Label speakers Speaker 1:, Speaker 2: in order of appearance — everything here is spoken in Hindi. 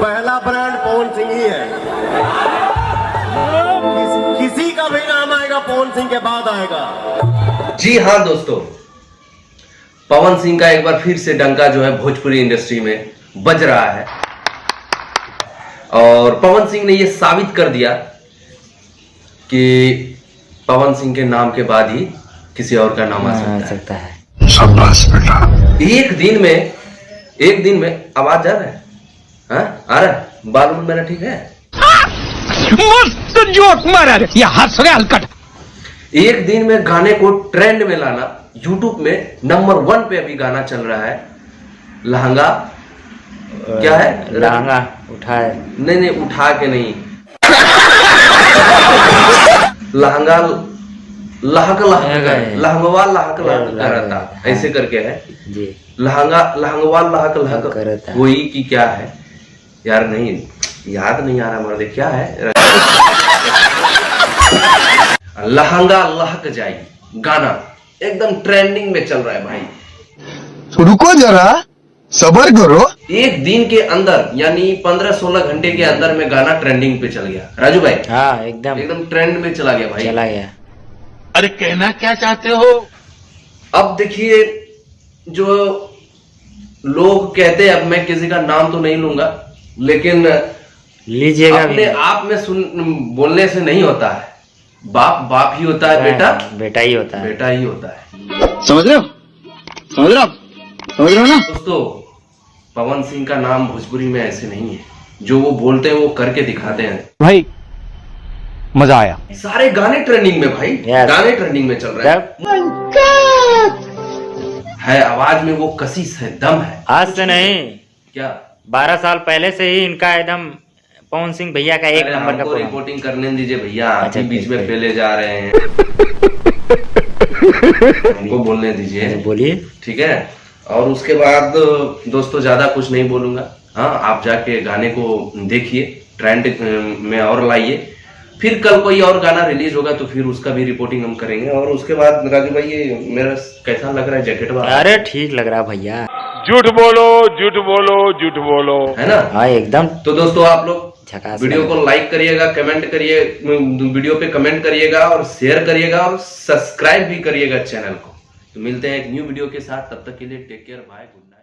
Speaker 1: पहला ब्रांड पवन सिंह ही है। किसी का भी नाम आएगा पवन सिंह के बाद आएगा।
Speaker 2: जी हाँ दोस्तों, पवन सिंह का एक बार फिर से डंका जो है भोजपुरी इंडस्ट्री में बज रहा है और पवन सिंह ने ये साबित कर दिया कि पवन सिंह के नाम के बाद ही किसी और का नाम आ सकता है। शाबाश बेटा। एक दिन में आवाज जा रहा है, हाँ? आ रहा है, बाल मेरा ठीक है,
Speaker 3: मस्त जोक मारा रे, ये हंस रहे हलकट।
Speaker 2: एक दिन में गाने को ट्रेंड में लाना, यूट्यूब में नंबर 1 पे अभी गाना चल रहा है लहंगा। क्या है?
Speaker 4: लहंगा उठाए
Speaker 2: नहीं उठा के नहीं, लहंगा लहंगवा लहक करता, ऐसे करके है जी। लहंगवा लहक करता, वही की क्या है यार, नहीं याद नहीं आ रहा मर्दे, क्या है? लहंगा लहक जाई गाना एकदम ट्रेंडिंग में चल रहा है भाई।
Speaker 3: रुको जरा, सब्र करो।
Speaker 2: एक दिन के अंदर यानी 15-16 घंटे के अंदर में गाना ट्रेंडिंग पे चल गया राजू भाई।
Speaker 4: हाँ एकदम
Speaker 2: ट्रेंड में चला गया भाई,
Speaker 4: चला गया।
Speaker 3: अरे कहना क्या चाहते हो?
Speaker 2: अब देखिए, जो लोग कहते हैं, अब मैं किसी का नाम तो नहीं लूंगा, लेकिन
Speaker 4: लीजिएगा,
Speaker 2: अपने आप में बोलने से नहीं होता है। बाप ही होता है,
Speaker 4: बेटा ही होता है,
Speaker 2: बेटा ही होता है।
Speaker 3: समझ रहे हो ना
Speaker 2: दोस्तों, पवन सिंह का नाम भोजपुरी में ऐसे नहीं है, जो वो बोलते हैं वो करके दिखाते हैं
Speaker 3: भाई। मजा आया।
Speaker 2: सारे गाने ट्रेंडिंग में भाई, गाने ट्रेंडिंग में चल रहे है। आवाज में वो कशिश है, दम है।
Speaker 4: आज से नहीं,
Speaker 2: क्या
Speaker 4: 12 साल पहले से ही इनका एकदम पवन सिंह भैया का एक नंबर का
Speaker 2: रिपोर्टिंग करने दीजिए भैया।
Speaker 4: अच्छा,
Speaker 2: बीच में पहले जा रहे हैं, हमको बोलने दीजिए,
Speaker 4: बोलिए।
Speaker 2: ठीक है। और उसके बाद दोस्तों ज्यादा कुछ नहीं बोलूंगा। हाँ, आप जाके गाने को देखिए, ट्रेंड में और लाइए। फिर कल कोई और गाना रिलीज होगा तो फिर उसका भी रिपोर्टिंग हम करेंगे। और उसके बाद राजू भाई, ये मेरा कैसा लग रहा है जैकेट वाला?
Speaker 4: अरे ठीक लग रहा है भैया।
Speaker 3: झूठ बोलो
Speaker 2: है ना?
Speaker 4: हाँ एकदम।
Speaker 2: तो दोस्तों, आप लोग
Speaker 4: झकास
Speaker 2: वीडियो को लाइक करिएगा, कमेंट करिए, वीडियो पे कमेंट करिएगा और शेयर करिएगा और सब्सक्राइब भी करिएगा चैनल को। तो मिलते हैं एक न्यू वीडियो के साथ, तब तक के लिए take care, bye, good night.